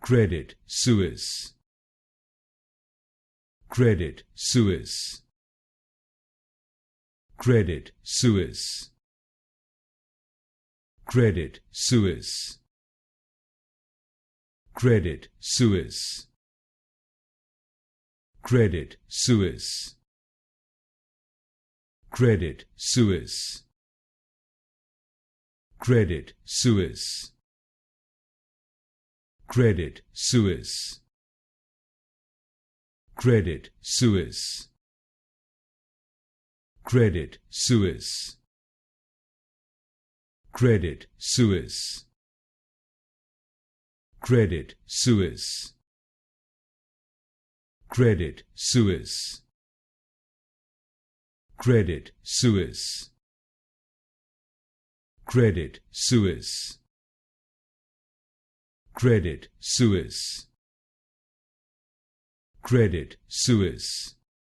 Credit Suisse. Credit Suisse. Credit Suisse. Credit Suisse. Credit Suisse. Credit Suisse. Credit Suisse. Credit Suisse. Credit Suisse. Credit Suisse. Credit Suisse. Credit Suisse. Credit Suisse. Credit Suisse. Credit Suisse. Credit Suisse. Credit Suisse. Credit Suisse.